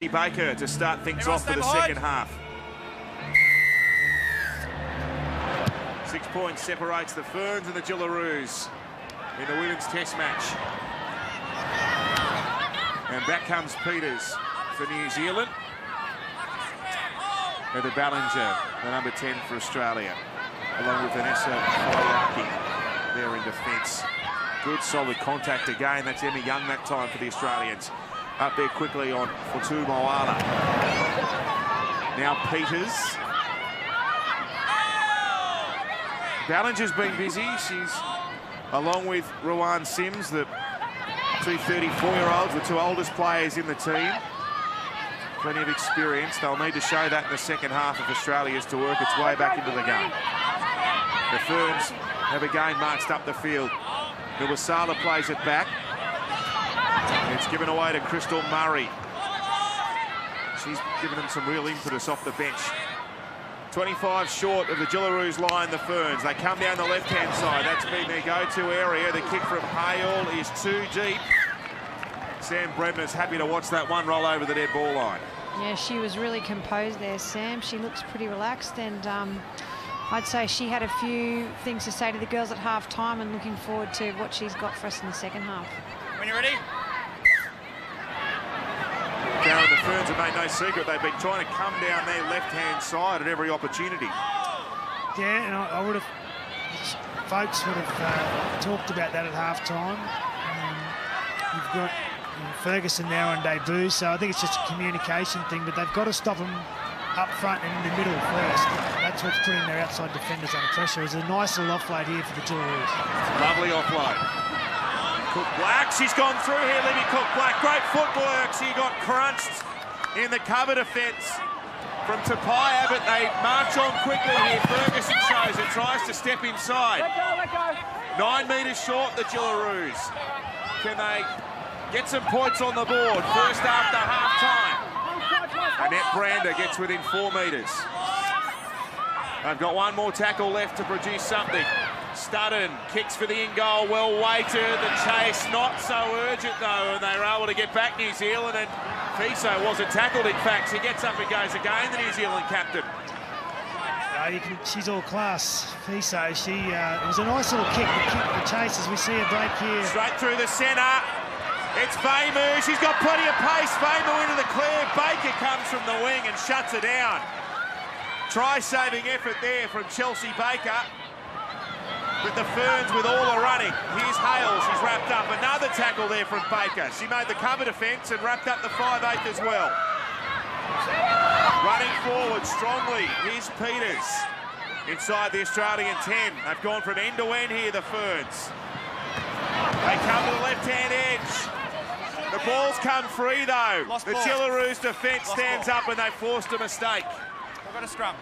Baker to start things off for the second half. 6 points separates the Ferns and the Jillaroos in the women's test match. And back comes Peters for New Zealand. And the Ballinger, the number 10 for Australia, along with Vanessa Foliaki there in defence. Good solid contact again. That's Emma Young that time for the Australians. Up there quickly on Fortu Moala. Now Peters. Ballinger's been busy. She's along with Rowan Sims, the two 34-year-olds, the two oldest players in the team. Plenty of experience. They'll need to show that in the second half if Australia is to work its way back into the game. The Ferns have again marched up the field. Nuwasala plays it back. It's given away to Crystal Murray. She's given them some real impetus off the bench. 25 short of the Jillaroos line, the Ferns. They come down the left-hand side. That's been their go-to area. The kick from Hale is too deep. Sam Bremner's happy to watch that one roll over the dead ball line. Yeah, she was really composed there, Sam. She looks pretty relaxed, and I'd say she had a few things to say to the girls at half-time, and looking forward to what she's got for us in the second half. When you're ready. Darren, the Ferns have made no secret. They've been trying to come down their left-hand side at every opportunity. Yeah, and I would have, folks would have talked about that at half-time. You've got Ferguson now on debut, so I think it's just a communication thing, but they've got to stop them up front and in the middle first. That's what's putting their outside defenders under pressure. It's a nice little offload here for the Jillaroos. Lovely offload. Cook-Black, she's gone through here, Libby Cook-Black. Great footwork. She got crunched in the cover defence from Tapia, but they march on quickly here. Ferguson shows it, tries to step inside. Let go. 9 metres short, the Jillaroos. Can they get some points on the board first after half-time? Annette Brander gets within 4 metres. They've got one more tackle left to produce something. Studden kicks for the in-goal, well weighted. The chase not so urgent though, and they were able to get back New Zealand, and Fiso wasn't tackled in fact. She gets up and goes again, the New Zealand captain. She's all class, Fiso. It was a nice little kick, the chase as we see a break here. Straight through the centre. It's Famu, she's got plenty of pace. Famu into the clear. Baker comes from the wing and shuts her down. Try-saving effort there from Chelsea Baker. With the Ferns with all the running. Here's Hale, she's wrapped up. Another tackle there from Baker. She made the cover defence and wrapped up the 5/8 as well. Running forward strongly. Here's Peters inside the Australian 10. They've gone from end to end here, the Ferns. They come to the left-hand edge. The ball's come free though. The Jillaroos defence stands up and they forced a mistake. We've got a scrum.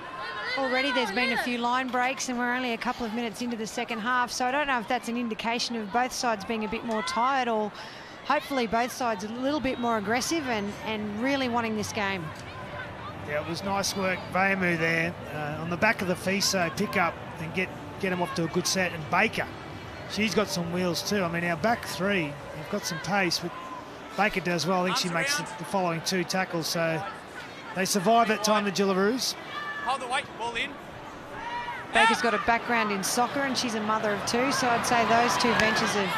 Already there's been a few line breaks and we're only a couple of minutes into the second half, so I don't know if that's an indication of both sides being a bit more tired, or hopefully both sides a little bit more aggressive and really wanting this game. Yeah, it was nice work, Vamu there on the back of the Fiso pick up and get him off to a good set. And Baker, she's got some wheels too. I mean, our back three have got some pace, but Baker does well. I think she makes the following 2 tackles, so they survive that time, the Jillaroos. Hold the weight, ball in. Baker's got a background in soccer and she's a mother of 2, so I'd say those 2 ventures have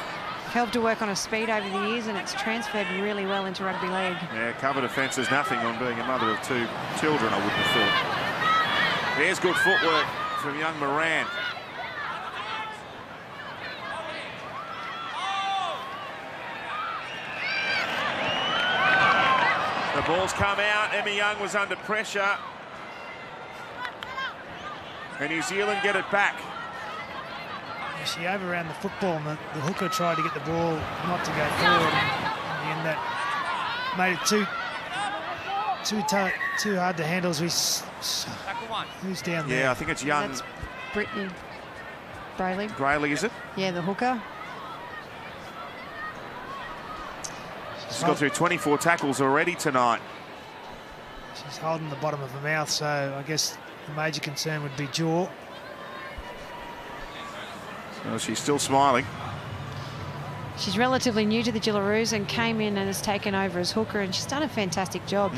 helped to work on her speed over the years, and it's transferred really well into rugby league. Yeah, cover defence is nothing on being a mother of 2 children, I wouldn't have thought. There's good footwork from young Moran. The ball's come out. Emma Young was under pressure. And New Zealand get it back. She overran the football, and the hooker tried to get the ball not to go forward. And that made it too hard to handle. Who's down there? Yeah, I think it's Young. That's Brittany Brayley. Brayley, is it? Yeah, the hooker. She's got through 24 tackles already tonight. She's holding the bottom of her mouth, so I guess the major concern would be jaw. So she's still smiling. She's relatively new to the Jillaroos and came in and has taken over as hooker, and she's done a fantastic job.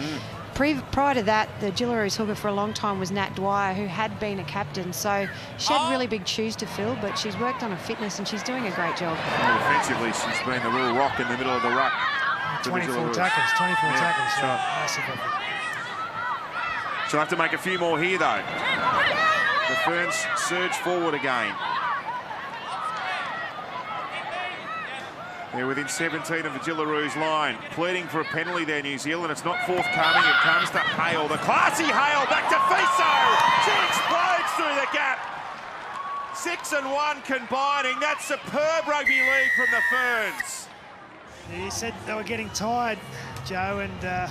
Prior to that, the Jillaroos hooker for a long time was Nat Dwyer, who had been a captain, so she had really big shoes to fill, but she's worked on her fitness and she's doing a great job. Well, defensively, she's been the real rock in the middle of the ruck. 24 tackles, 24 tackles. So massive effort. She'll have to make a few more here, though. The Ferns surge forward again. They're within 17 of the Jillaroos line. Pleading for a penalty there, New Zealand. It's not forthcoming. It comes to Hale. The classy Hale back to Fiso. She explodes through the gap. 6 and 1 combining. That's superb rugby league from the Ferns. Yeah, you said they were getting tired, Joe, and it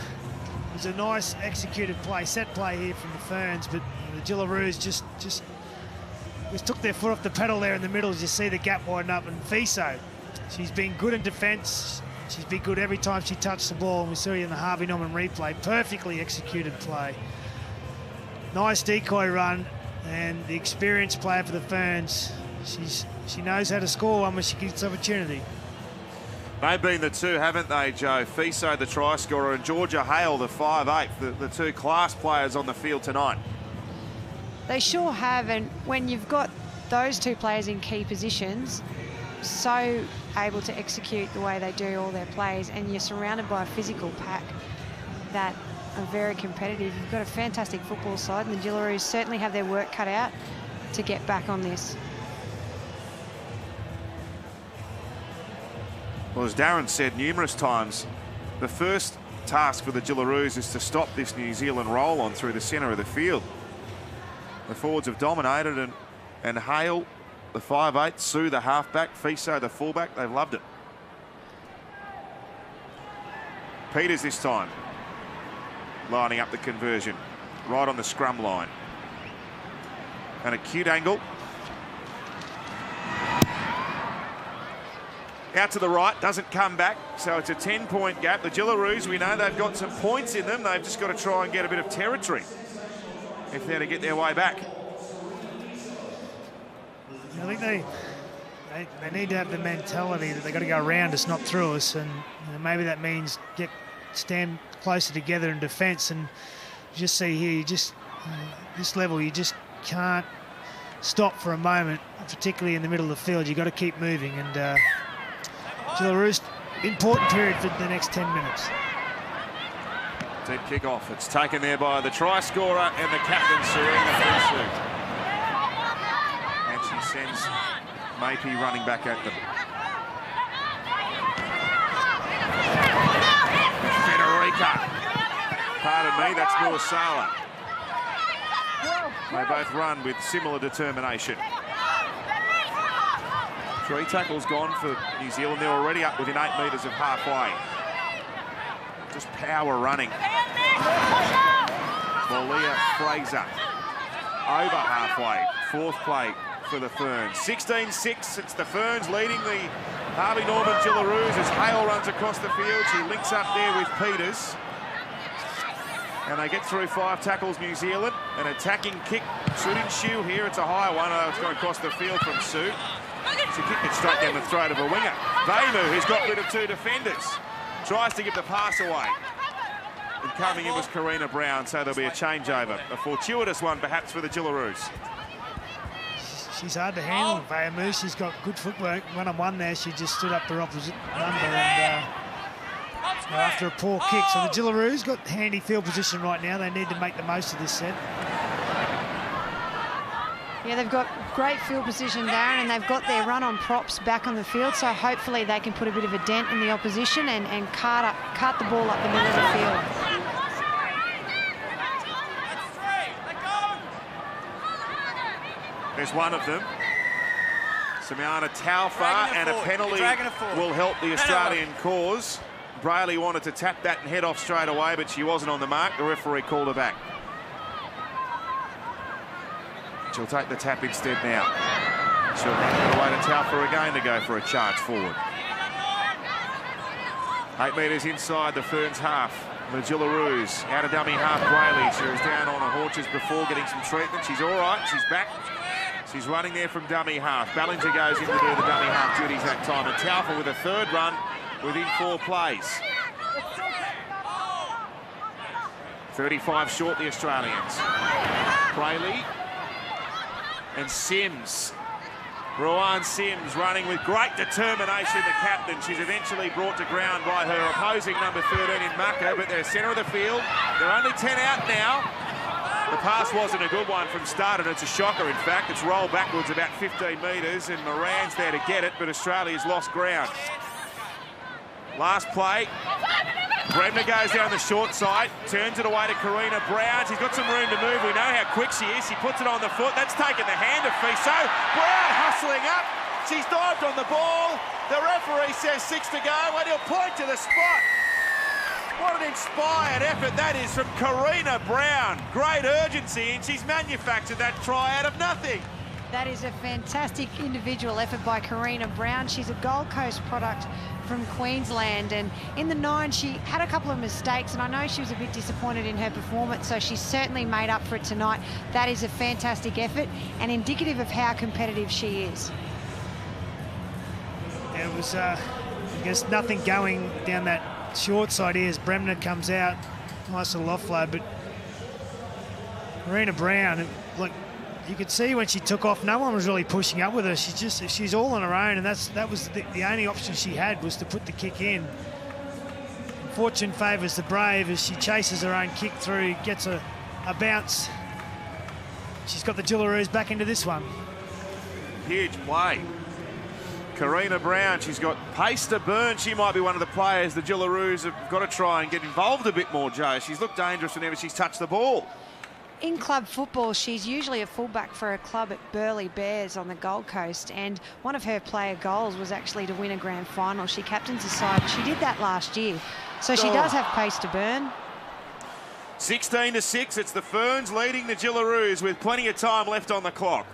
was a nice executed play, set play here from the Ferns, but the Jillaroos just took their foot off the pedal there in the middle as you see the gap widen up, and Fiso, she's been good in defence. She's been good every time she touched the ball, and we saw you in the Harvey Norman replay. Perfectly executed play. Nice decoy run, and the experienced player for the Ferns, she knows how to score one when she gets opportunity. They've been the two, haven't they, Joe? Fiso, the try scorer, and Georgia Hale, the 5'8", the two class players on the field tonight. They sure have, and when you've got those two players in key positions, so able to execute the way they do all their plays, and you're surrounded by a physical pack that are very competitive. You've got a fantastic football side, and the Jillaroos certainly have their work cut out to get back on this. Well, as Darren said numerous times, the first task for the Jillaroos is to stop this New Zealand roll-on through the centre of the field. The forwards have dominated, and Hale, the 5'8", Sue, the halfback, Fiso, the fullback, they've loved it. Peters this time, lining up the conversion, right on the scrum line. An acute angle. Out to the right, doesn't come back, so it's a 10-point gap. The Jillaroos, we know they've got some points in them. They've just got to try and get a bit of territory if they're to get their way back. I think they need to have the mentality that they've got to go around us, not through us, and maybe that means stand closer together in defence. And you just see here, this level, you just can't stop for a moment, particularly in the middle of the field. You've got to keep moving, and Jillaroos, important period for the next 10 minutes. Deep kick-off. It's taken there by the try scorer and the captain, Serena Fisu. And she sends Mapey running back at them. Federica. Pardon me, that's Muasala. They both run with similar determination. 3 tackles gone for New Zealand. They're already up within 8 metres of halfway. Just power running. Malia Fraser over halfway. 4th play for the Ferns. 16-6. It's the Ferns leading the Harvey Norman Jillaroos as Hale runs across the field. She links up there with Peters. And they get through 5 tackles, New Zealand. An attacking kick should ensue here. It's a high one. It's going across the field from Sue. She kicked it straight down the throat of a winger. Vemu, who's got rid of 2 defenders, tries to give the pass away. And coming in was Karina Brown, so there'll be a changeover. A fortuitous one, perhaps, for the Jillaroos. She's hard to handle, Vemu. She's got good footwork. One-on-one there, she just stood up her opposite number, and after a poor kick. So the Jillaroos got handy field position right now. They need to make the most of this set. Yeah, they've got great field position, Darren, and they've got their run-on props back on the field, so hopefully they can put a bit of a dent in the opposition and cart the ball up the middle of the field. There's one of them. Samiana Taufa, and a penalty will help the Australian cause. Brayley wanted to tap that and head off straight away, but she wasn't on the mark. The referee called her back. She'll take the tap instead now. She'll hand it away to Taufa again to go for a charge forward. 8 metres inside the Ferns half. The Jillaroos out of dummy half. Brayley, she was down on her haunches before getting some treatment. She's all right. She's back. She's running there from dummy half. Ballinger goes in to do the dummy half duties that time. And Taufer with a third run within 4 plays. 35 short, the Australians. Brayley and Sims. Ruan Sims running with great determination, the captain. She's eventually brought to ground by her opposing number 13 in Maka, but they're centre of the field. They're only 10 out now. The pass wasn't a good one from start, and it's a shocker, in fact. It's rolled backwards about 15 metres, and Moran's there to get it, but Australia's lost ground. Last play. Bremner goes down the short side, turns it away to Karina Brown. She's got some room to move. We know how quick she is. She puts it on the foot. That's taken the hand of Fiso. Brown hustling up. She's dived on the ball. The referee says 6 to go, and he'll point to the spot. What an inspired effort that is from Karina Brown. Great urgency, and she's manufactured that try out of nothing. That is a fantastic individual effort by Karina Brown. She's a Gold Coast product from Queensland, and in the 9 she had a couple of mistakes, and I know she was a bit disappointed in her performance, so she's certainly made up for it tonight. That is a fantastic effort and indicative of how competitive she is. There was, I guess, nothing going down that short side here as Bremner comes out. Nice little offload, but Karina Brown, like, you could see when she took off, no one was really pushing up with her. She's all on her own, and that was the only option she had, was to put the kick in. Fortune favours the brave as she chases her own kick through, gets a bounce. She's got the Jillaroos back into this one. Huge play. Karina Brown, she's got pace to burn. She might be one of the players the Jillaroos have got to try and get involved a bit more, Joe. She's looked dangerous whenever she's touched the ball. In club football, she's usually a fullback for a club at Burleigh Bears on the Gold Coast, and one of her player goals was actually to win a grand final. She captains the side. She did that last year, so she does have pace to burn. 16 to 6, it's the Ferns leading the Jillaroos with plenty of time left on the clock.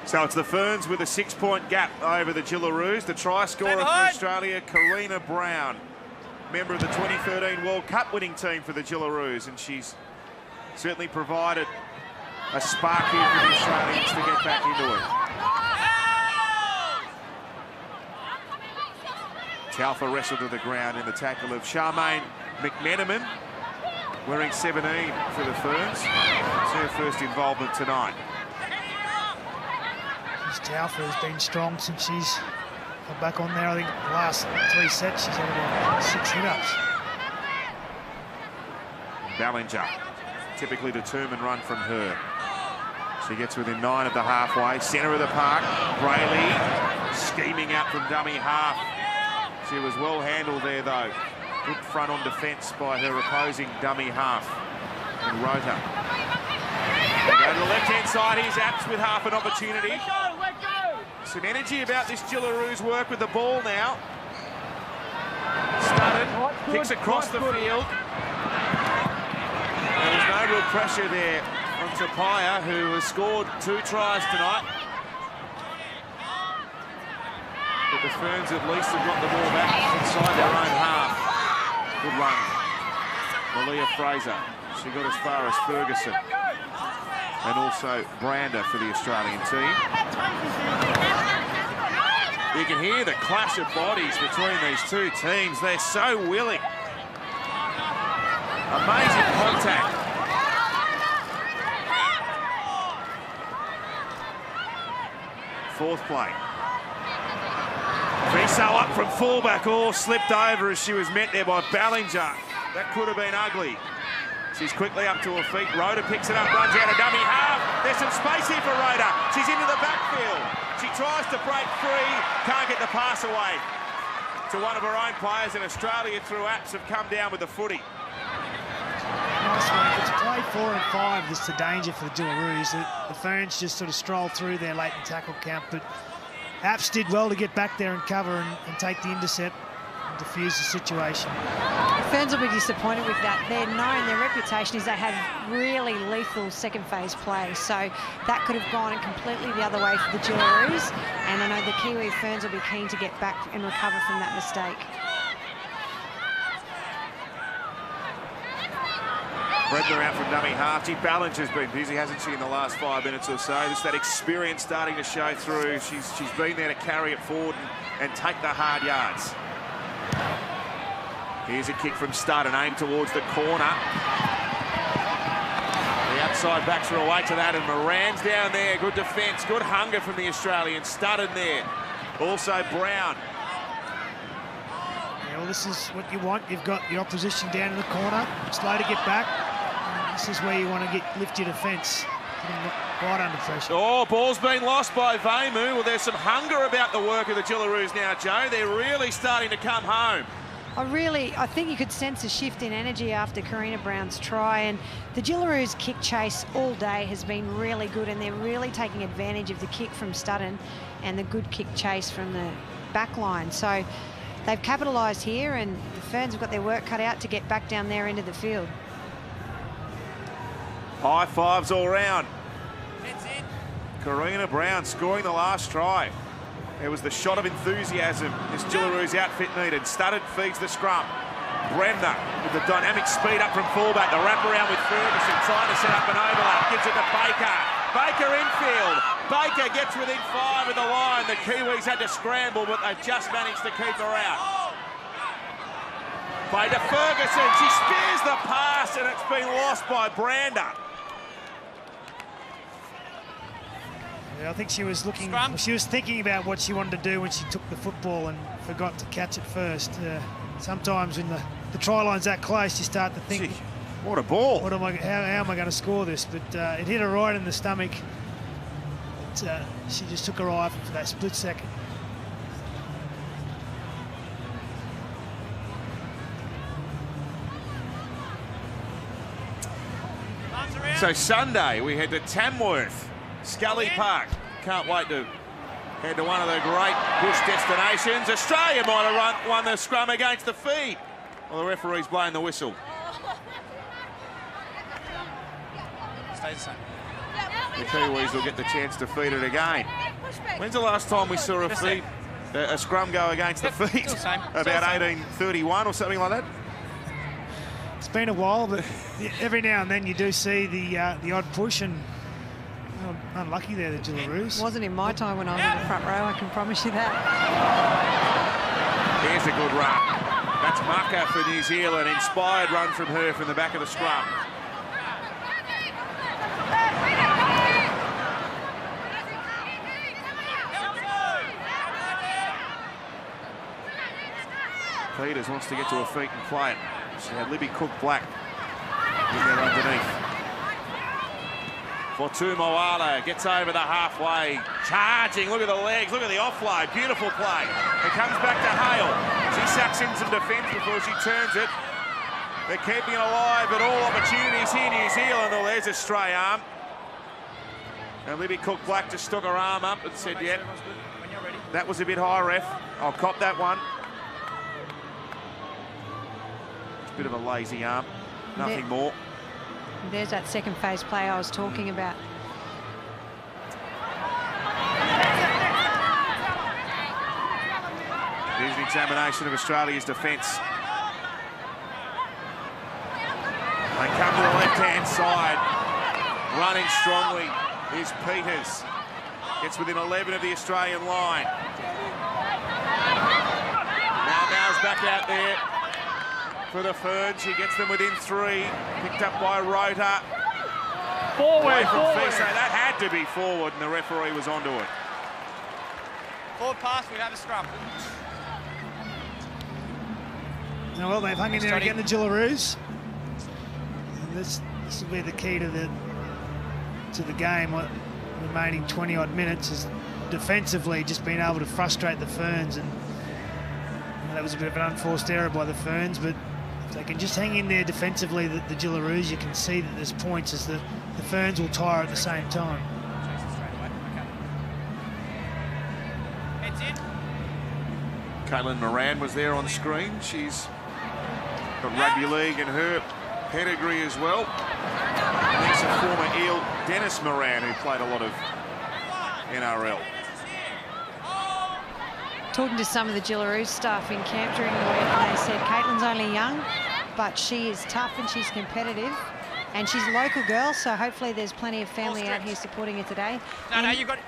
So it's the Ferns with a 6-point gap over the Jillaroos. The try scorer for Australia, Karina Brown, member of the 2013 World Cup winning team for the Jillaroos, and she's certainly provided a spark here for the Australians to get back into it. Taufer wrestled to the ground in the tackle of Charmaine McMenamin, wearing 17 for the Ferns. It's her first involvement tonight. Taufer has been strong since she's got back on there. I think the last 3 sets she's had about 6 hit-ups. Ballinger. Typically determined run from her. She gets within 9 of the halfway. Centre of the park. Brayley scheming out from dummy half. She was well handled there, though. Good front on defence by her opposing dummy half in Rota. They go to the left-hand side. Here's Apps with half an opportunity. Some energy about this Jillaroos work with the ball now. Studded. Kicks across the field. There was no real pressure there from Tapia, who has scored 2 tries tonight. But the Ferns at least have got the ball back inside their own half. Good run. Malia Fraser. She got as far as Ferguson. And also Brander for the Australian team. You can hear the clash of bodies between these two teams. They're so willing. Amazing contact. Fourth play. Fiso up from fullback, all slipped over as she was met there by Ballinger. That could have been ugly. She's quickly up to her feet. Rhoda picks it up, runs out a dummy half. There's some space here for Rhoda. She's into the backfield. She tries to break free, can't get the pass away to one of her own players, and Australia through Apps have come down with the footy. Nice one. If it's play 4 and 5, this is the danger for the Jillaroos. The Ferns just sort of strolled through their late tackle count, but Apps did well to get back there and cover and take the intercept and defuse the situation. Ferns will be disappointed with that. They're known, their reputation is they have really lethal second phase play, so that could have gone completely the other way for the Jillaroos, and I know the Kiwi Ferns will be keen to get back and recover from that mistake. Bredner out from dummy half. Gee, Ballinger's been busy, hasn't she, in the last 5 minutes or so? Just that experience starting to show through. She's been there to carry it forward and take the hard yards. Here's a kick from Studd and aimed towards the corner. The outside backs are away to that, and Moran's down there. Good defence, good hunger from the Australian. Studd in there. Also Brown. Yeah, well, this is what you want. You've got your opposition down in the corner, slow to get back. This is where you want to lift your defence. Right under pressure. Oh, ball's been lost by Vemu. Well, there's some hunger about the work of the Jillaroos now, Joe. They're really starting to come home. I think you could sense a shift in energy after Karina Brown's try, and the Jillaroos kick chase all day has been really good, and they're really taking advantage of the kick from Studden and the good kick chase from the back line. So they've capitalised here, and the Ferns have got their work cut out to get back down there into the field. High fives all round. Karina Brown scoring the last try. There was the shot of enthusiasm this Jillaroos outfit needed. Studded feeds the scrum. Bremner with the dynamic speed up from fullback. The wraparound with Ferguson trying to set up an overlap. Gives it to Baker. Baker infield. Baker gets within 5 of the line. The Kiwis had to scramble, but they've just managed to keep her out. Play to Ferguson. She spears the pass, and it's been lost by Brander. Yeah, I think she was looking. She was thinking about what she wanted to do when she took the football and forgot to catch it first. Sometimes when the try line's that close, you start to think, Gee, what a ball! How am I going to score this? But it hit her right in the stomach. She just took her eye for that split second. So Sunday we head to Tamworth. Scully Park. Can't wait to head to one of the great bush destinations. Australia might have won the scrum against the feed. Well, the referee's blowing the whistle. Stays the same. The Kiwis will get the chance to feed it again. When's the last time we saw a scrum go against the feed? About 1831 or something like that? It's been a while, but every now and then you do see the odd push, and unlucky there, the Jillaroos. Wasn't in my time when I was in the front row, I can promise you that. Here's a good run. That's Maka for New Zealand. Inspired run from her from the back of the scrum. Peters wants to get to her feet and play it. She had Libby Cook-Black in there underneath. Fortu Moala gets over the halfway, charging, look at the legs, look at the offload, beautiful play. It comes back to Hale. She sucks in some defence before she turns it. They're keeping it alive at all opportunities here, New Zealand. Oh, there's a stray arm. And Libby Cook-Black just stuck her arm up and said, yeah, that was a bit high, ref. I'll cop that one. Bit of a lazy arm, nothing more. There's that second phase play I was talking about. Here's an examination of Australia's defence. They come to the left-hand side. Running strongly is Peters. Gets within 11 of the Australian line. Now's back out there for the Ferns. He gets them within 3. Picked up by Rota. Forward. Fiso. That had to be forward, and the referee was onto it. Forward pass, we'd have a scrum. Now, well, they've hung in there again, the Jillaroos. And this will be the key to the game. What remaining 20-odd minutes is defensively just being able to frustrate the Ferns, and that was a bit of an unforced error by the Ferns, but if they can just hang in there defensively, the Jillaroos, you can see that there's points as the Ferns will tire at the same time. Heads in. Caitlin Moran was there on screen. She's got rugby league in her pedigree as well. And there's a former Eel, Dennis Moran, who played a lot of NRL. Talking to some of the Jillaroos staff in camp during the week, and they said Caitlin's only young, but she is tough and she's competitive. And she's a local girl, so hopefully there's plenty of family out here supporting her today.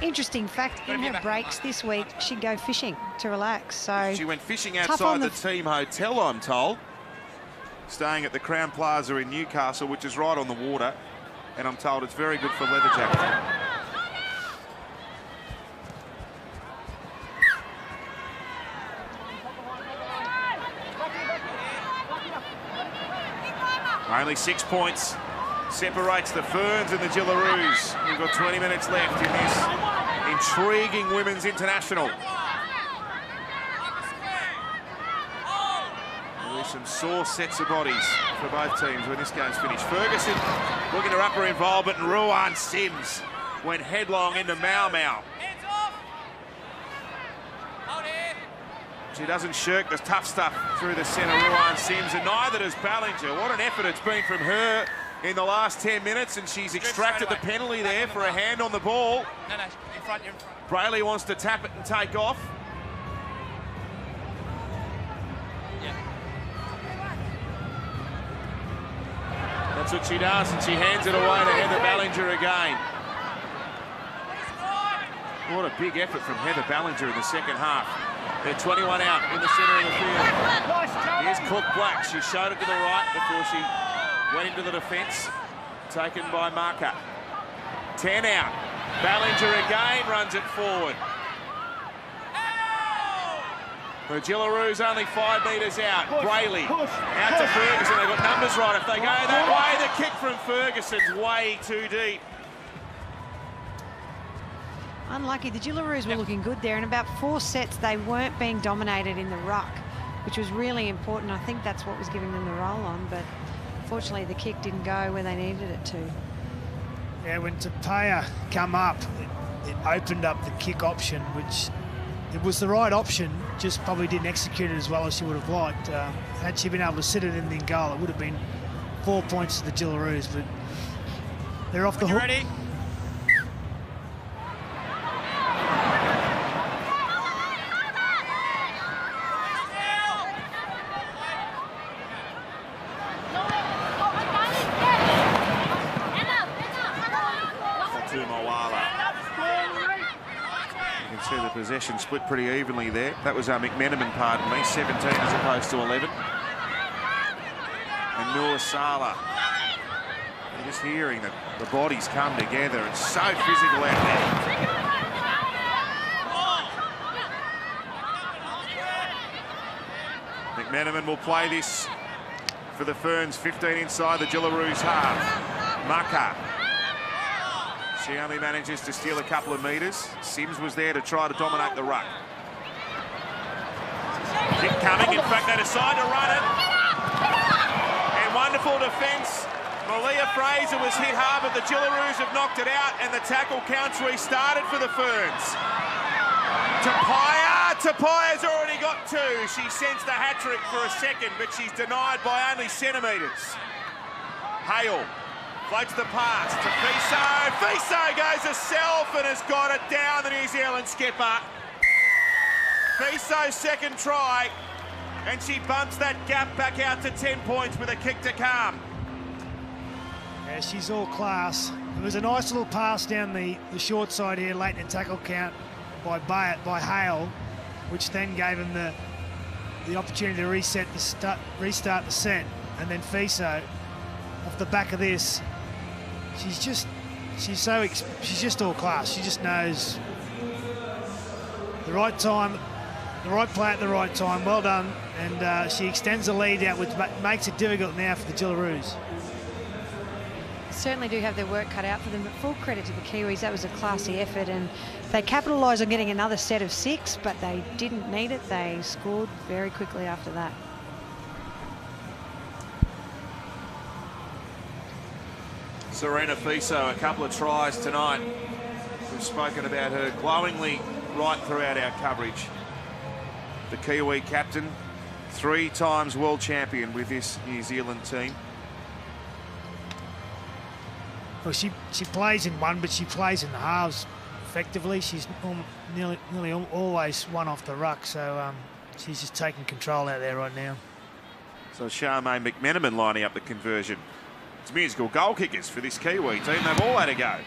Interesting fact, in her breaks this week, she'd go fishing to relax. So she went fishing outside the team hotel, I'm told. Staying at the Crown Plaza in Newcastle, which is right on the water. And I'm told it's very good for leather jacket. Only 6 points separates the Ferns and the Jillaroos. We've got 20 minutes left in this intriguing women's international. There's some sore sets of bodies for both teams when this game's finished. Ferguson looking to up her involvement, and Ruan Sims went headlong into Mau Mau. She doesn't shirk the tough stuff through the centre, Ruan Sims, and neither does Ballinger. What an effort it's been from her in the last 10 minutes, and she's extracted the penalty there for a hand on the ball. No, in front, you're in front. Brayley wants to tap it and take off. Yeah. That's what she does, and she hands it away to Heather Ballinger again. What a big effort from Heather Ballinger in the second half. They're 21 out in the centre of the field. Here's Cook Black. She showed it to the right before she went into the defence. Taken by Marker. 10 out. Ballinger again runs it forward. The Jillaroos only 5 metres out. Brayley out to Ferguson. They've got numbers right. If they go that way, the kick from Ferguson's way too deep. Unlucky. The Jillaroos were looking good there. In about 4 sets, they weren't being dominated in the ruck, which was really important. I think that's what was giving them the roll on, but unfortunately the kick didn't go where they needed it to. Yeah, when Tapia come up, it opened up the kick option, which it was the right option, just probably didn't execute it as well as she would have liked. Had she been able to sit it in the goal, it would have been 4 points to the Jillaroos, but they're off the hook. Ready? See the possession split pretty evenly there. That was McMenamin, pardon me, 17 as opposed to 11. And Noor Sala. You're just hearing that the bodies come together. It's so physical out there. McMenamin will play this for the Ferns, 15 inside the Jillaroos half. Maka. She only manages to steal a couple of metres. Sims was there to try to dominate the ruck. Kick coming, in fact they decide to run it. And wonderful defence. Malia Fraser was hit hard, but the Jillaroos have knocked it out, and the tackle counts restarted for the Ferns. Tapia's already got 2. She sensed a hat-trick for a second, but she's denied by only centimetres. Hale. Floats the pass to Fiso. Fiso goes herself and has got it down, the New Zealand skipper. Fiso's second try, and she bumps that gap back out to 10 points with a kick to come. Yeah, she's all class. There was a nice little pass down the short side here, late in the tackle count by Hale, which then gave him the opportunity to restart the set, and then Fiso off the back of this. She's just all class. She just knows the right time, the right play at the right time. Well done. And she extends the lead out, which makes it difficult now for the Jillaroos. Certainly do have their work cut out for them, but full credit to the Kiwis. That was a classy effort, and they capitalised on getting another set of 6, but they didn't need it. They scored very quickly after that. Serena Fiso, a couple of tries tonight. We've spoken about her glowingly right throughout our coverage. The Kiwi captain, 3 times world champion with this New Zealand team. Well, she plays in one, but she plays in the halves effectively. She's nearly always one off the ruck, so she's just taking control out there right now. So Charmaine McMenamin lining up the conversion It's musical goal kickers for this Kiwi team. They've all had a go.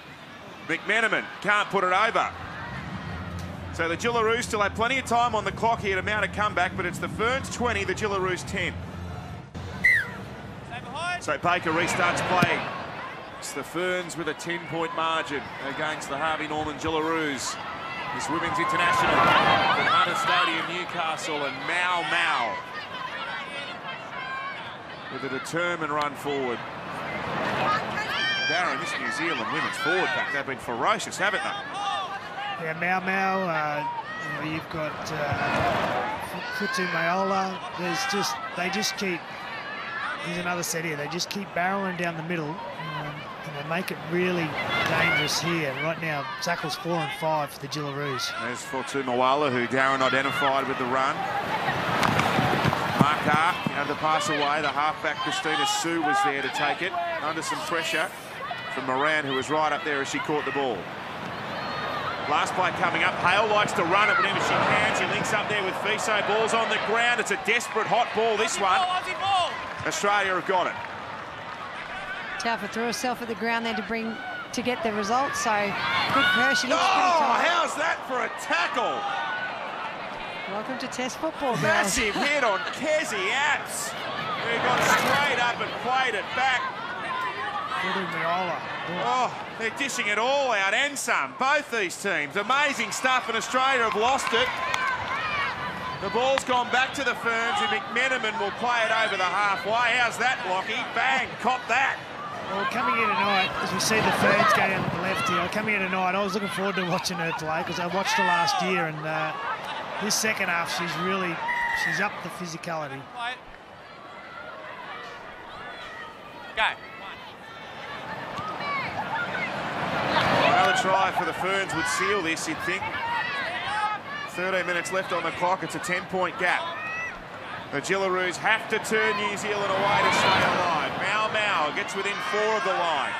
McMenamin can't put it over. So the Jillaroos still have plenty of time on the clock here to mount a comeback, but it's the Ferns 20, the Jillaroos 10. So Baker restarts play. It's the Ferns with a 10-point margin against the Harvey Norman Jillaroos. This women's international from Hunter Stadium, Newcastle, and Mau with a determined run forward. Darren, this New Zealand women's forward pack, they've been ferocious, haven't they? Yeah, you've got Futu Mayola. They just keep. Here's another set here. They just keep barreling down the middle, and they make it really dangerous here. Right now, tackles 4 and 5 for the Jillaroos. There's Futu Mayola, who Darren identified with the run. Markar had the pass away. The halfback Christina Sue was there to take it under some pressure from Moran, who was right up there as she caught the ball. Last play coming up. Hale likes to run it whenever she can. She links up there with Fiso. Ball's on the ground. It's a desperate hot ball, this one. Australia have got it. Taufa threw herself at the ground there to get the result, so good for her. She looks pretty tight. How's that for a tackle? Welcome to Test football, girls. Massive hit on Kezi Apps, who got straight up and played it back. Oh, they're dishing it all out and some, both these teams. Amazing stuff, and Australia have lost it. The ball's gone back to the Ferns, and McMenamin will play it over the halfway. How's that, Lockie? Bang, caught that. Well, coming here tonight, as we see the Ferns go down the left here, coming here tonight, I was looking forward to watching her play because I watched her last year, and this second half, she's up the physicality. Go. Another try for the Ferns would seal this, you'd think. 13 minutes left on the clock. It's a 10-point gap. The Jillaroos have to turn New Zealand away to stay alive. Mau gets within 4 of the line.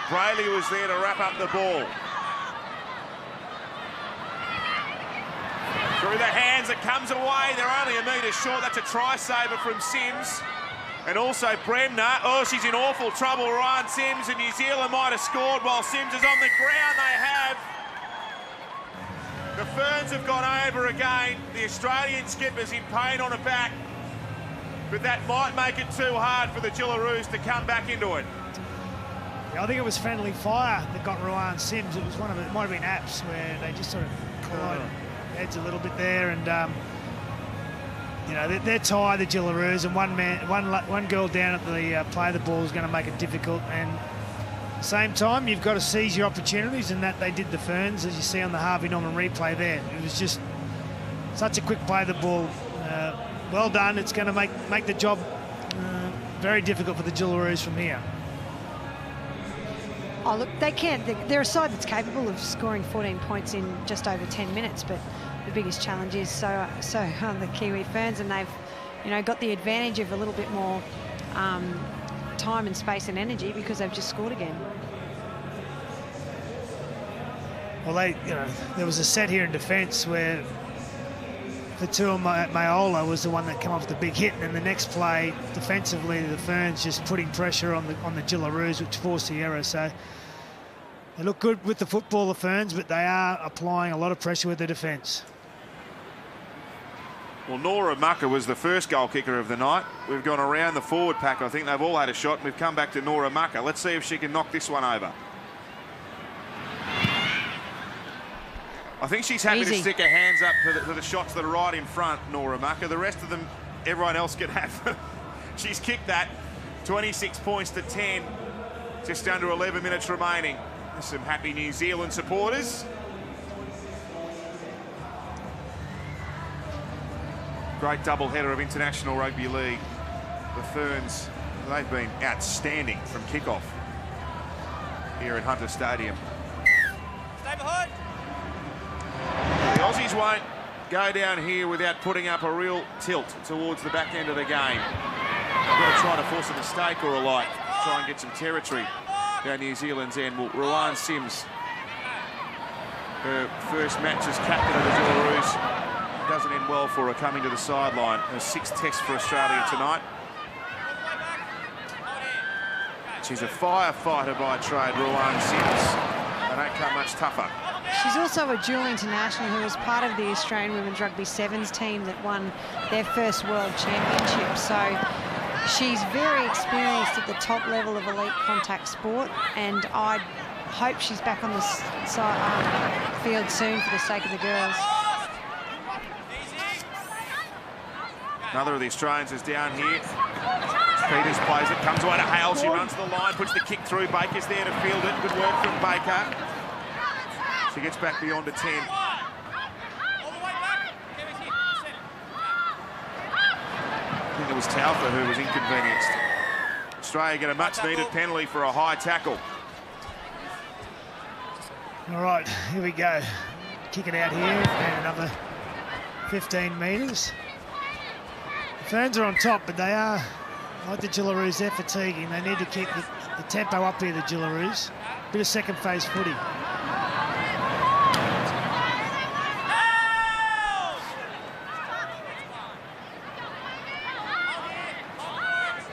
Brayley was there to wrap up the ball. Through the hands, it comes away. They're only a metre short. That's a try saver from Sims. And also Bremner. Oh, she's in awful trouble, Ryan Sims, and New Zealand might have scored while Sims is on the ground. They have. The Ferns have gone over again. The Australian skipper's in pain on her back. But that might make it too hard for the Jillaroos to come back into it. Yeah, I think it was friendly fire that got Rowan Sims. It was one of it, might have been Apps, where they just sort of collided heads a little bit there, and you know, they're tired, the Jillaroos, and one girl down at the play the ball is going to make it difficult. And at the same time, you've got to seize your opportunities, and that they did the Ferns, as you see on the Harvey Norman replay there. It was just such a quick play the ball. Well done. It's going to make the job very difficult for the Jillaroos from here. Oh, look, they can't. They're a side that's capable of scoring 14 points in just over 10 minutes, but the biggest challenge is the Kiwi Ferns, and they've, you know, got the advantage of a little bit more time and space and energy because they've just scored again. Well, there was a set here in defence where Fatua Mayola was the one that came off the big hit, and then the next play defensively the Ferns just putting pressure on the Jillaroos, which forced the error. So they look good with the football, the Ferns, but they are applying a lot of pressure with the defence. Well, Nora Mucker was the first goal kicker of the night. We've gone around the forward pack. I think they've all had a shot, and we've come back to Nora Mucker. Let's see if she can knock this one over. I think she's happy to stick her hands up for the shots that are right in front, Nora Mucker. The rest of them, everyone else can have. She's kicked that. 26 points to 10. Just under 11 minutes remaining. There's some happy New Zealand supporters. Great double-header of International Rugby League. The Ferns, they've been outstanding from kickoff here at Hunter Stadium. Stay behind. The Aussies won't go down here without putting up a real tilt towards the back end of the game. They've got to try to force a mistake or a like, try and get some territory down New Zealand's end. Well, Rowan Sims, her first match as captain of the Jillaroos, doesn't end well for her coming to the sideline. Her 6th test for Australia tonight. She's a firefighter by trade, Ruan Sims. They don't come much tougher. She's also a dual international who was part of the Australian Women's Rugby Sevens team that won their first World Championship. So she's very experienced at the top level of elite contact sport, and I hope she's back on the field soon for the sake of the girls. Another of the Australians is down here. Peters plays it, comes away to Hale. She runs the line, puts the kick through. Baker's there to field it. Good work from Baker. She gets back beyond a 10. I think it was Taufa who was inconvenienced. Australia get a much-needed penalty for a high tackle. All right, here we go. Kick it out here, and another 15 metres. The Ferns are on top, but they are, like the Jillaroos, they're fatiguing. They need to keep the tempo up here, the Jillaroos. Bit of second phase footy.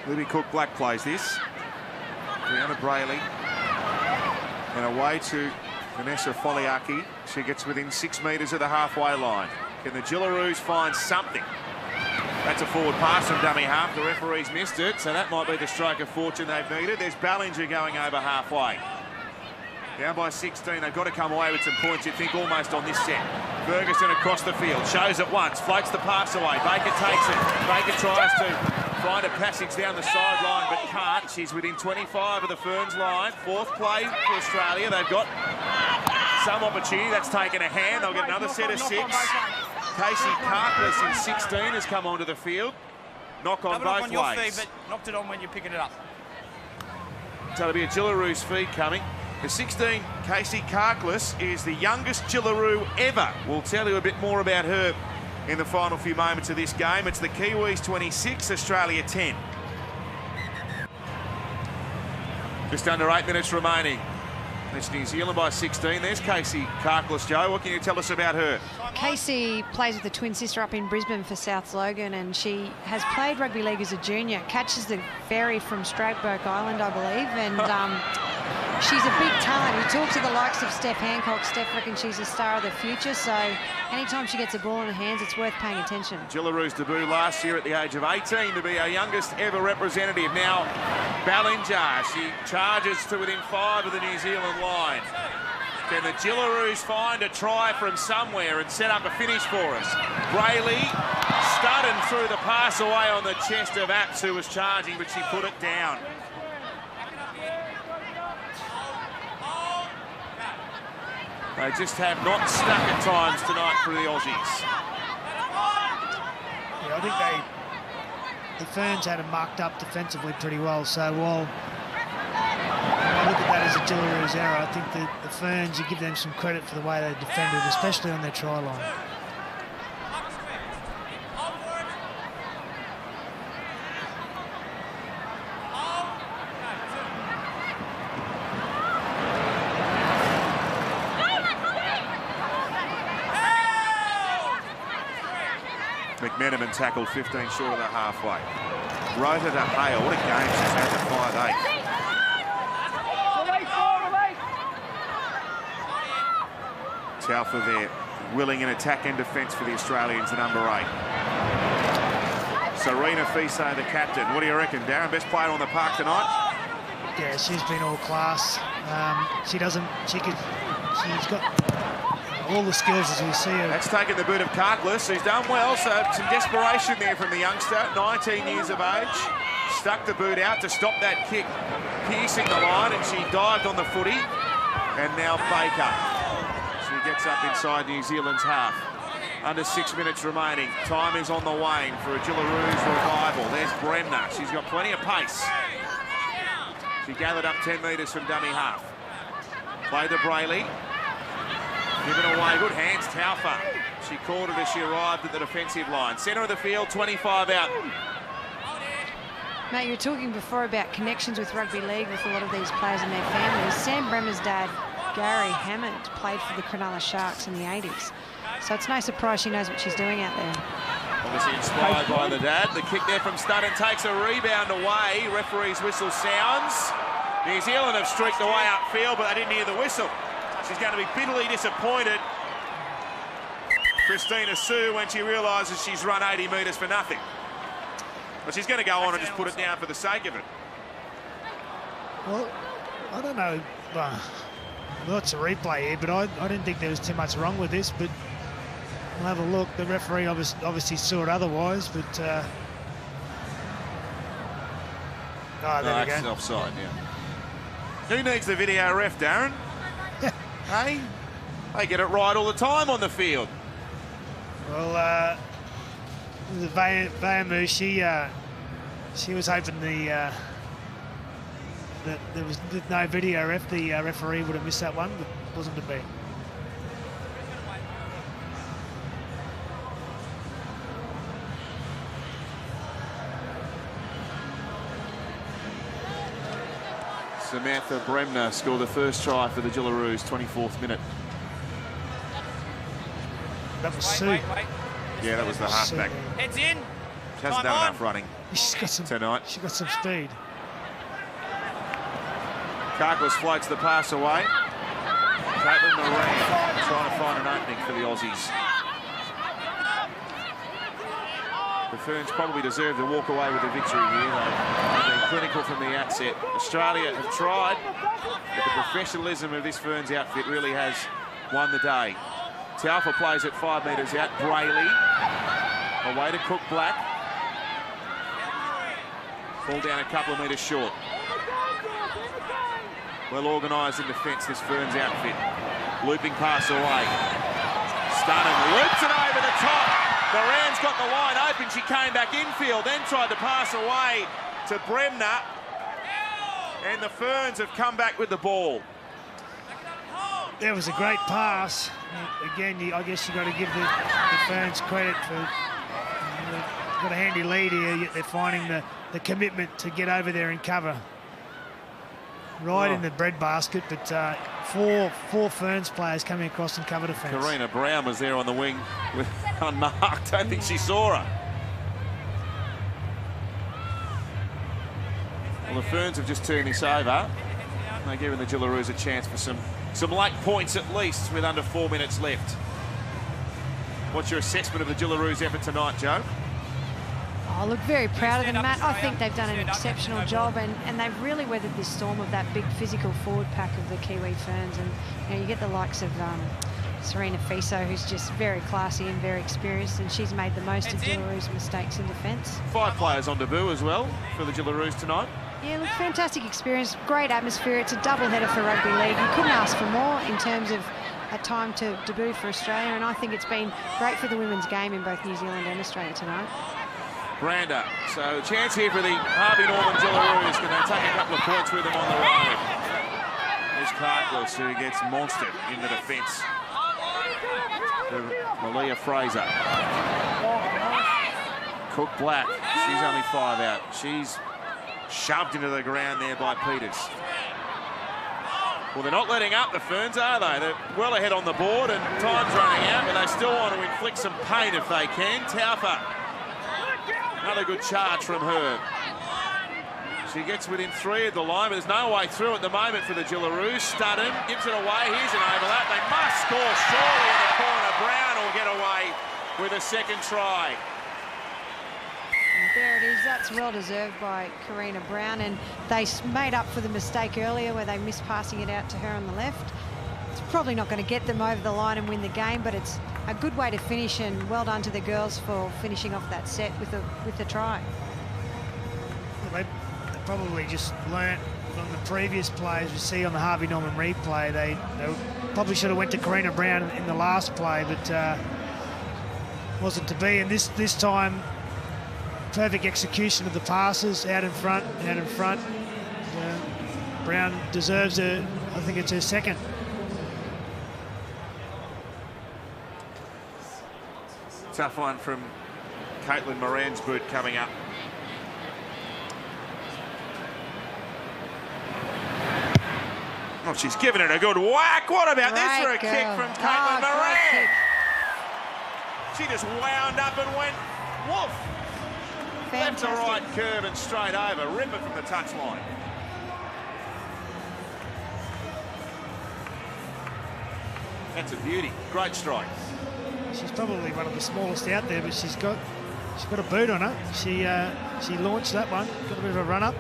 Libby Cook-Black plays this. Brianna Brayley. And away to Vanessa Foliaki. She gets within 6 metres of the halfway line. Can the Jillaroos find something? That's a forward pass from dummy half. The referee's missed it, so that might be the stroke of fortune they've needed. There's Ballinger going over halfway. Down by 16, they've got to come away with some points, you'd think, almost on this set. Ferguson across the field, shows it once, floats the pass away. Baker takes it. Baker tries to find a passage down the sideline, but can't. She's within 25 of the Ferns line. Fourth play for Australia. They've got some opportunity. That's taken a hand. They'll get another set of 6. Casey Carkless in 16 has come onto the field. Knock on both ways. Your feet, but knocked it on when you're picking it up. So it'll be a Jillaroos feed coming. The 16, Casey Carkless, is the youngest Jillaroo ever. We'll tell you a bit more about her in the final few moments of this game. It's the Kiwis 26, Australia 10. Just under 8 minutes remaining. It's New Zealand by 16. There's Casey Carkless. Joe, what can you tell us about her? Casey plays with a twin sister up in Brisbane for South Logan, and she has played rugby league as a junior. Catches the ferry from Stradbroke Island, I believe, and she's a big talent. You talk to the likes of Steph Hancock. Steph reckons she's a star of the future, so anytime she gets a ball in her hands, it's worth paying attention. Jillaroos' debut last year at the age of 18 to be our youngest ever representative. Now, Ballinger, she charges to within 5 of the New Zealand line. Can the Jillaroos find a try from somewhere and set up a finish for us? Brayley studding through the pass away on the chest of Apps, who was charging, but she put it down. They just have not stuck at times tonight for the Aussies. Yeah, I think the Ferns had them marked up defensively pretty well. So while I look at that as a Jillaroos error, I think the Ferns, you give them some credit for the way they defended, especially on their try line. McMenamin tackled 15 short of the halfway. Rota to Hale. What a game she's had at 5'8". Taufa there, willing in attack and defence for the Australians, the number 8. Serena Fiso, the captain. What do you reckon, Darren? Best player on the park tonight? Yeah, she's been all class. She's got all the skills as we see her. That's taken the boot of Carkless, who's done well, so some desperation there from the youngster, 19 years of age. Stuck the boot out to stop that kick, piercing the line, and she dived on the footy. And now Baker. She gets up inside New Zealand's half. Under 6 minutes remaining. Time is on the wane for a Jillaroos revival. There's Bremner. She's got plenty of pace. She gathered up 10 metres from dummy half. Play to Brayley. Given away, good hands, Taufa. She caught it as she arrived at the defensive line. Centre of the field, 25 out. Mate, you were talking before about connections with rugby league with a lot of these players and their families. Sam Bremmer's dad, Gary Hammond, played for the Cronulla Sharks in the 80s. So it's no surprise she knows what she's doing out there. Obviously inspired by the dad. The kick there from Studden takes a rebound away. Referee's whistle sounds. New Zealand have streaked away upfield, but they didn't hear the whistle. She's going to be bitterly disappointed, Christina Sue, when she realises she's run 80 metres for nothing. But she's going to go on and just put it down for the sake of it. Well, I don't know. Lots of replay here, but I didn't think there was too much wrong with this, but we'll have a look. The referee obviously saw it otherwise, but... oh, there we That's go. offside, yeah. Who needs the video ref, Darren? Hey? They get it right all the time on the field. Well, the Vayamu, she was hoping that there was no video ref. The referee would have missed that one, but it wasn't to be. Samantha Bremner scored the first try for the Jillaroos, 24th minute. That was Sue. Wait. Yeah, that was the halfback. Heads in. She hasn't done enough running She's got some tonight. She got some speed. Karklis floats the pass away. Caitlin Moran trying to find an opening for the Aussies. The Ferns probably deserve to walk away with a victory here. They've been clinical from the outset. Australia have tried, but the professionalism of this Ferns outfit really has won the day. Taufa plays at 5 metres out. Brayley away to Cook Black. Fall down a couple of metres short. Well organised in defence, this Ferns outfit. Looping pass away. Stunning, loops it over the top. Moran's got the line open. She came back infield, then tried to pass away to Bremner. And the Ferns have come back with the ball. That was a great pass. Again, I guess you've got to give the Ferns credit for got a handy lead here, yet they're finding the commitment to get over there and cover. Right in the breadbasket, but four Ferns players coming across and cover defence. Karina Brown was there on the wing with unmarked. Don't think she saw her. Well, the Ferns have just turned this over. They're giving the Jillaroos a chance for some late points at least with under 4 minutes left. What's your assessment of the Jillaroos effort tonight, Joe? I look very proud of them, Matt. I think they've done an exceptional job, and they've really weathered this storm of that big physical forward pack of the Kiwi Ferns. And you get the likes of Serena Fiso, who's just very classy and very experienced, and she's made the most of Jillaroos' mistakes in defence. 5 players on debut as well for the Jillaroos tonight. Yeah, look, fantastic experience, great atmosphere. It's a doubleheader for rugby league. You couldn't ask for more in terms of a time to debut for Australia, and I think it's been great for the women's game in both New Zealand and Australia tonight. Brander, so chance here for the Harvey Norman Jillaroos. Can they take a couple of points with them on the road? There's Karklis, who gets monstered in the defence. Malia Fraser. Cook Black, she's only 5 out. She's shoved into the ground there by Peters. Well, they're not letting up, the Ferns, are they? They're well ahead on the board and time's running out, but they still want to inflict some pain if they can. Taufa. Another good charge from her. She gets within 3 of the line, but there's no way through at the moment for the Jillaroos. Studden gives it away. Here's an overlap. They must score surely in the corner. Brown will get away with a second try. And there it is. That's well deserved by Karina Brown, and they made up for the mistake earlier where they missed passing it out to her on the left. It's probably not going to get them over the line and win the game, but it's a good way to finish, and well done to the girls for finishing off that set with the try. They probably just learnt from the previous plays we see on the Harvey Norman replay. They probably should have went to Karina Brown in the last play, but wasn't to be. And this time, perfect execution of the passes out in front. Brown deserves I think it's her second. Tough one from Caitlin Moran's boot coming up. Oh, she's given it a good whack. What about this for a kick from Caitlin Moran? She just wound up and went woof. Fantastic. Left to right curve and straight over. Ripper from the touchline. That's a beauty. Great strike. She's probably one of the smallest out there, but she's got a boot on her. She launched that one, got a bit of a run up.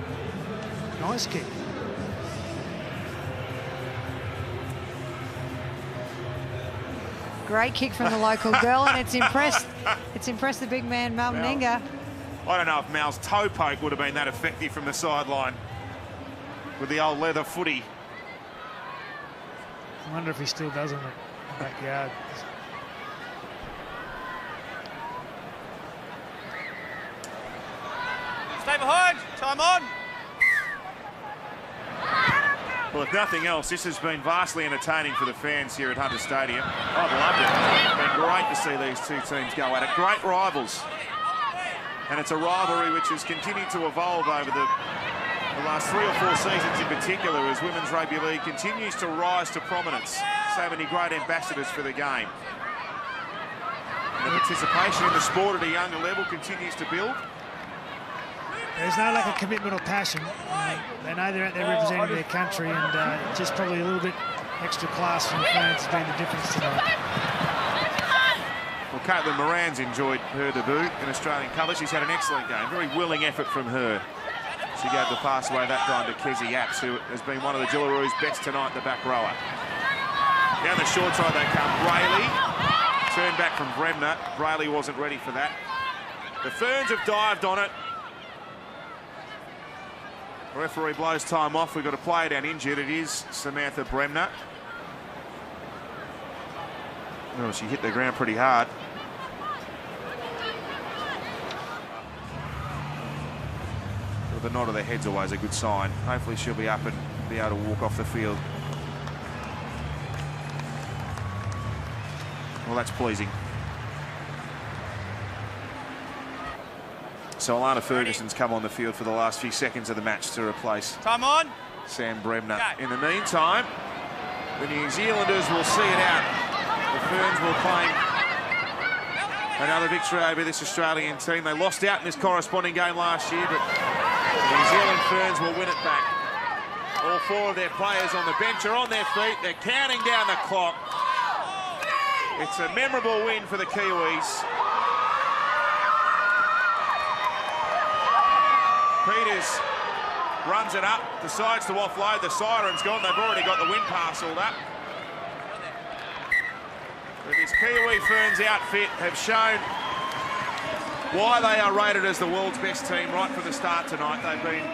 Nice kick. Great kick from the local girl, and it's impressed the big man, Mal Meninga. I don't know if Mal's toe poke would have been that effective from the sideline with the old leather footy. I wonder if he still does in the backyard. Stay behind. Time on. Well, if nothing else, this has been vastly entertaining for the fans here at Hunter Stadium. I've loved it. It's been great to see these two teams go at it. Great rivals. And it's a rivalry which has continued to evolve over the last 3 or 4 seasons in particular as Women's Rugby League continues to rise to prominence. So many great ambassadors for the game. And the participation in the sport at a younger level continues to build. There's no lack of commitment or passion. They know they're out there representing their country, and just probably a little bit extra class from the fans has been the difference tonight. Well, Caitlin Moran's enjoyed her debut in Australian colours. She's had an excellent game. Very willing effort from her. She gave the pass away that time to Kezzy Apps, who has been one of the Jillaroos' best tonight in the back rower. Down the short side they come. Brayley. Turned back from Bremner. Brayley wasn't ready for that. The Ferns have dived on it. The referee blows time off. We've got a player down injured. It is Samantha Bremner. Oh, she hit the ground pretty hard. Well, the nod of their head's always a good sign. Hopefully she'll be up and be able to walk off the field. Well, that's pleasing. So Alana Ferguson's come on the field for the last few seconds of the match to replace Time on. Sam Bremner. In the meantime, the New Zealanders will see it out. The Ferns will claim another victory over this Australian team. They lost out in this corresponding game last year, but the New Zealand Ferns will win it back. All 4 of their players on the bench are on their feet. They're counting down the clock. It's a memorable win for the Kiwis. Peters runs it up, decides to offload. The siren's gone. They've already got the win pass all up. But this Kiwi Ferns outfit have shown why they are rated as the world's best team right from the start tonight. They've been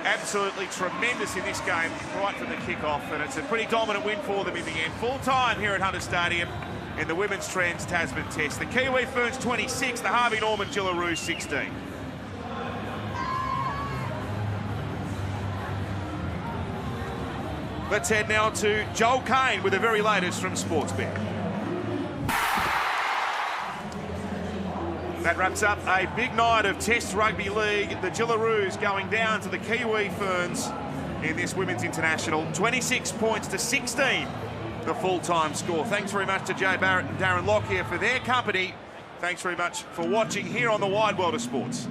absolutely tremendous in this game right from the kick-off, and it's a pretty dominant win for them in the end. Full time here at Hunter Stadium in the Women's Trans-Tasman Test. The Kiwi Ferns 26, the Harvey Norman Jillaroos 16. Let's head now to Joel Kane with the very latest from Sportsbet. That wraps up a big night of Test Rugby League. The Jillaroos going down to the Kiwi Ferns in this Women's International. 26 points to 16, the full-time score. Thanks very much to Jay Barrett and Darren Lockyer for their company. Thanks very much for watching here on the Wide World of Sports.